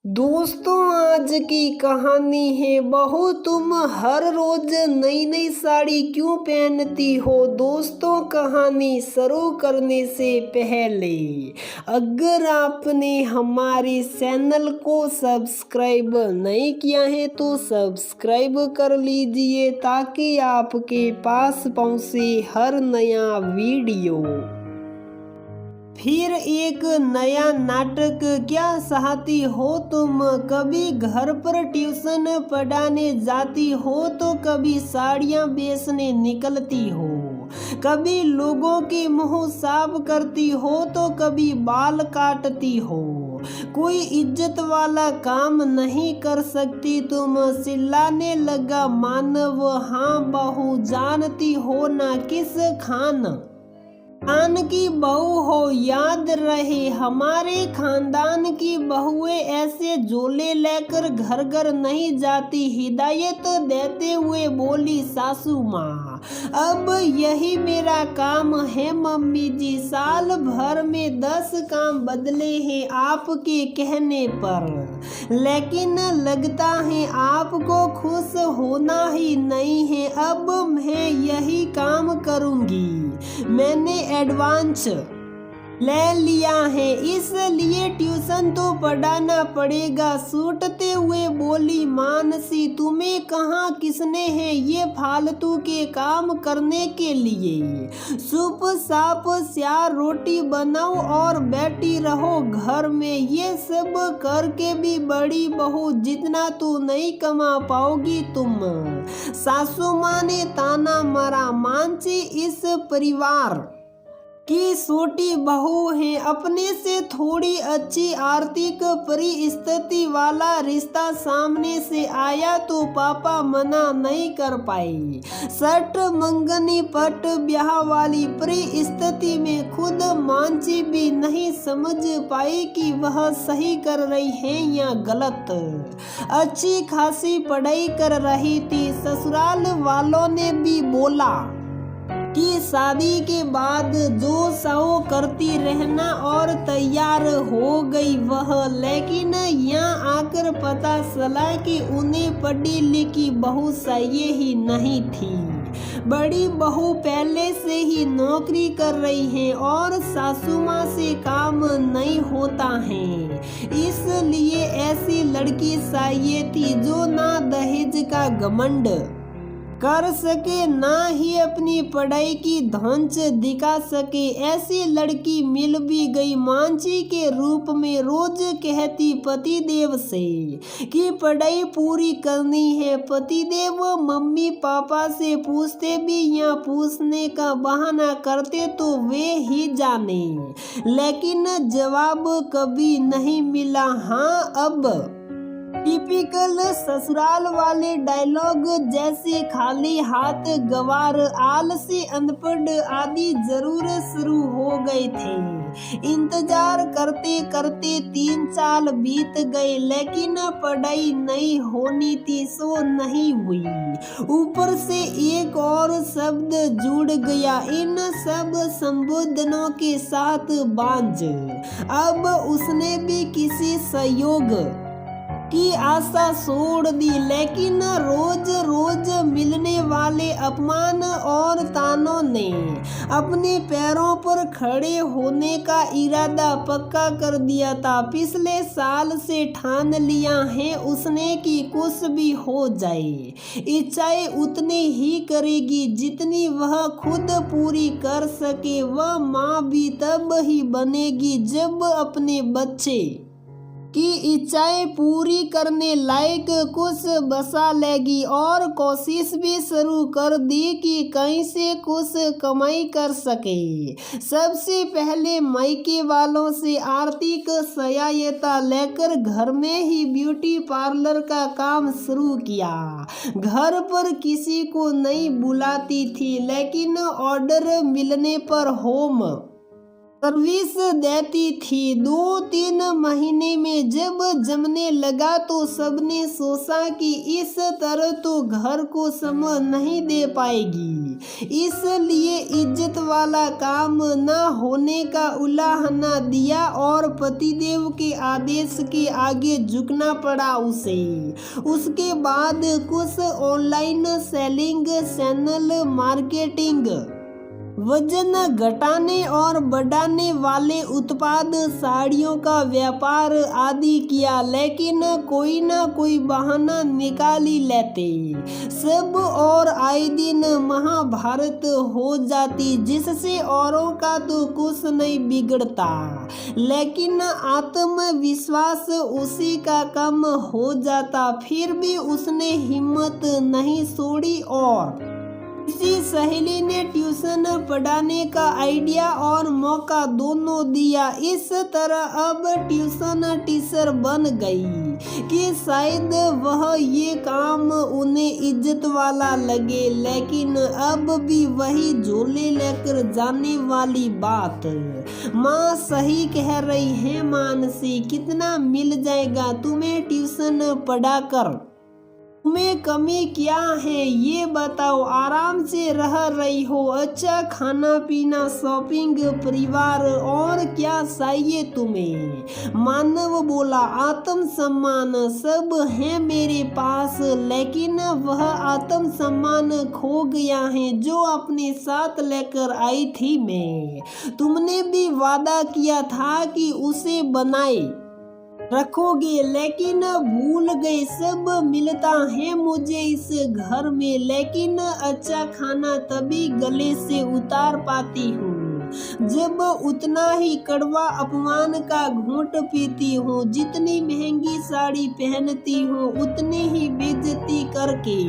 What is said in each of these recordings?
दोस्तों, आज की कहानी है बहू, तुम हर रोज नई नई साड़ी क्यों पहनती हो। दोस्तों, कहानी शुरू करने से पहले अगर आपने हमारे चैनल को सब्सक्राइब नहीं किया है तो सब्सक्राइब कर लीजिए ताकि आपके पास पहुंचे हर नया वीडियो। फिर एक नया नाटक। क्या चाहती हो तुम? कभी घर पर ट्यूशन पढ़ाने जाती हो तो कभी साड़ियाँ बेचने निकलती हो, कभी लोगों के मुंह साफ करती हो तो कभी बाल काटती हो। कोई इज्जत वाला काम नहीं कर सकती तुम। चिल्लाने लगा मानव। हाँ बहू, जानती हो ना किस खान की बहू हो। याद रहे, हमारे खानदान की बहुएं ऐसे झोले लेकर घर घर नहीं जाती। हिदायत देते हुए बोली सासू माँ। अब यही मेरा काम है मम्मी जी। साल भर में 10 काम बदले हैं आपके कहने पर, लेकिन लगता है आपको खुश होना ही नहीं है। अब मैं यही काम करूंगी। मैंने एडवांस ले लिया है, इसलिए ट्यूशन तो पढ़ाना पड़ेगा। सूटते हुए बोली मानसी। तुम्हें कहाँ किसने है ये फालतू के काम करने के लिए। सूप साप चार रोटी बनाओ और बैठी रहो घर में। ये सब करके भी बड़ी बहू जितना तो नहीं कमा पाओगी तुम। सासू माँ ने ताना मारा। मानसी इस परिवार की छोटी बहू है, अपने से थोड़ी अच्छी आर्थिक परिस्थिति वाला रिश्ता सामने से आया तो पापा मना नहीं कर पाए। सट मंगनी पट ब्याह वाली परिस्थिति में खुद मानसी भी नहीं समझ पाई कि वह सही कर रही है या गलत। अच्छी खासी पढ़ाई कर रही थी। ससुराल वालों ने भी बोला कि शादी के बाद जो सहो करती रहना और तैयार हो गई वह। लेकिन यहाँ आकर पता चला कि उन्हें पढ़ी लिखी बहू चाहिए ही नहीं थी। बड़ी बहू पहले से ही नौकरी कर रही है और सासू माँ से काम नहीं होता है, इसलिए ऐसी लड़की चाहिए थी जो ना दहेज का घमंड कर सके ना ही अपनी पढ़ाई की धौंच दिखा सके। ऐसी लड़की मिल भी गई मानसी के रूप में। रोज कहती पतिदेव से कि पढ़ाई पूरी करनी है। पतिदेव मम्मी पापा से पूछते भी या पूछने का बहाना करते तो वे ही जाने, लेकिन जवाब कभी नहीं मिला। हाँ, अब टिपिकल ससुराल वाले डायलॉग जैसे खाली हाथ, गवार, आलसी, अनपढ़ आदि जरूर शुरू हो गए थे। इंतजार करते करते 3 साल बीत गए, लेकिन पढ़ाई नहीं होनी थी सो नहीं हुई। ऊपर से एक और शब्द जुड़ गया इन सब संबोधनों के साथ, बांझ। अब उसने भी किसी सहयोग की आशा छोड़ दी, लेकिन रोज रोज मिलने वाले अपमान और तानों ने अपने पैरों पर खड़े होने का इरादा पक्का कर दिया था। पिछले साल से ठान लिया है उसने कि कुछ भी हो जाए, इच्छाएं उतनी ही करेगी जितनी वह खुद पूरी कर सके। वह माँ भी तब ही बनेगी जब अपने बच्चे की इच्छाएं पूरी करने लायक कुछ बसा लेगी। और कोशिश भी शुरू कर दी कि कहीं से कुछ कमाई कर सके। सबसे पहले मायके वालों से आर्थिक सहायता लेकर घर में ही ब्यूटी पार्लर का काम शुरू किया। घर पर किसी को नहीं बुलाती थी, लेकिन ऑर्डर मिलने पर होम सर्विस देती थी। 2-3 महीने में जब जमने लगा तो सबने सोचा कि इस तरह तो घर को समय नहीं दे पाएगी, इसलिए इज्जत वाला काम न होने का उलाहना दिया और पतिदेव के आदेश के आगे झुकना पड़ा उसे। उसके बाद कुछ ऑनलाइन सेलिंग चैनल, मार्केटिंग, वजन घटाने और बढ़ाने वाले उत्पाद, साड़ियों का व्यापार आदि किया, लेकिन कोई ना कोई बहाना निकाल ही लेते सब, और आए दिन महाभारत हो जाती, जिससे औरों का तो कुछ नहीं बिगड़ता, लेकिन आत्मविश्वास उसी का कम हो जाता। फिर भी उसने हिम्मत नहीं छोड़ी और किसी सहेली ने ट्यूशन पढ़ाने का आइडिया और मौका दोनों दिया। इस तरह अब ट्यूशन टीचर बन गई कि शायद वह ये काम उन्हें इज्जत वाला लगे, लेकिन अब भी वही झोले लेकर जाने वाली बात। माँ सही कह रही है मानसी, कितना मिल जाएगा तुम्हें ट्यूशन पढ़ा कर? तुम्हें कमी क्या है ये बताओ? आराम से रह रही हो, अच्छा खाना पीना, शॉपिंग, परिवार, और क्या चाहिए तुम्हें? मानव बोला, आत्म सम्मान सब है मेरे पास, लेकिन वह आत्म सम्मान खो गया है जो अपने साथ लेकर आई थी मैं। तुमने भी वादा किया था कि उसे बनाए रखोगे, लेकिन भूल गए। सब मिलता है मुझे इस घर में, लेकिन अच्छा खाना तभी गले से उतार पाती हूँ जब उतना ही कड़वा अपमान का घूंट पीती हूँ। जितनी महंगी साड़ी पहनती हूँ उतनी ही बेइज्जती करके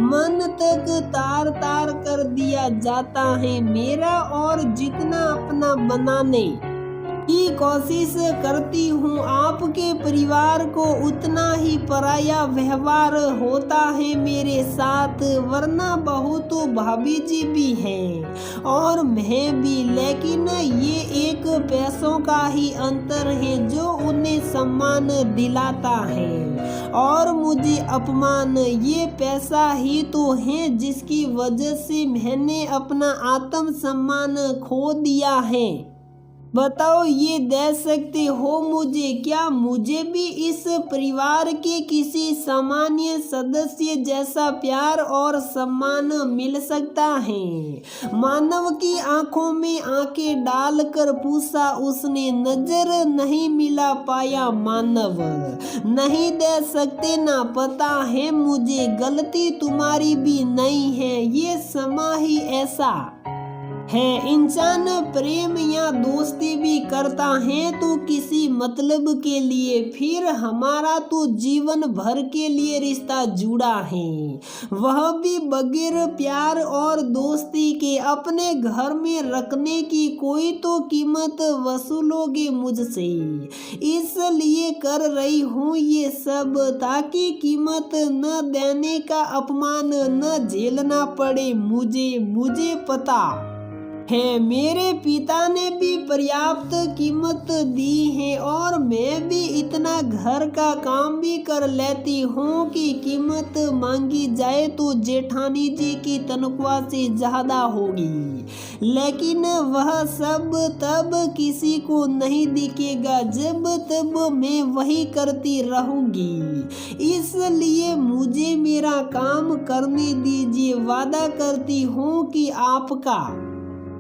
मन तक तार तार कर दिया जाता है मेरा, और जितना अपना बनाने की कोशिश करती हूँ आपके परिवार को, उतना ही पराया व्यवहार होता है मेरे साथ। वरना बहू तो भाभी जी भी हैं और मैं भी, लेकिन ये एक पैसों का ही अंतर है जो उन्हें सम्मान दिलाता है और मुझे अपमान। ये पैसा ही तो है जिसकी वजह से मैंने अपना आत्म सम्मान खो दिया है। बताओ, ये दे सकते हो मुझे? क्या मुझे भी इस परिवार के किसी सामान्य सदस्य जैसा प्यार और सम्मान मिल सकता है? मानव की आंखों में आंखें डालकर पूछा उसने। नजर नहीं मिला पाया मानव। नहीं दे सकते ना, पता है मुझे, गलती तुम्हारी भी नहीं है, ये समा ही ऐसा है। इंसान प्रेम या दोस्ती भी करता है तो किसी मतलब के लिए, फिर हमारा तो जीवन भर के लिए रिश्ता जुड़ा है, वह भी बगैर प्यार और दोस्ती के। अपने घर में रखने की कोई तो कीमत वसूलोगे मुझसे, इसलिए कर रही हूँ ये सब, ताकि कीमत न देने का अपमान न झेलना पड़े मुझे पता है मेरे पिता ने भी पर्याप्त कीमत दी है, और मैं भी इतना घर का काम भी कर लेती हूँ कि कीमत मांगी जाए तो जेठानी जी की तनख्वाह से ज़्यादा होगी, लेकिन वह सब तब किसी को नहीं दिखेगा जब तब मैं वही करती रहूँगी। इसलिए मुझे मेरा काम करने दीजिए, वादा करती हूँ कि आपका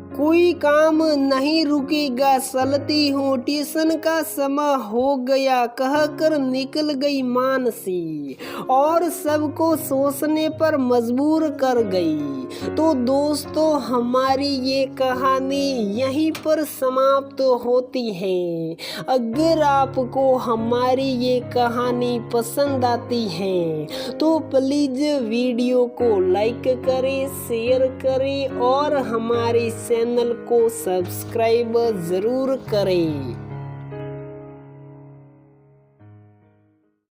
कोई काम नहीं रुकेगा। चलती हूँ, ट्यूशन का समय हो गया कहकर निकल गई मानसी और सबको सोचने पर मजबूर कर गई। तो दोस्तों, हमारी ये कहानी यहीं पर समाप्त होती है। अगर आपको हमारी ये कहानी पसंद आती है तो प्लीज वीडियो को लाइक करें, शेयर करें और हमारे चैनल को सब्सक्राइब जरूर करें।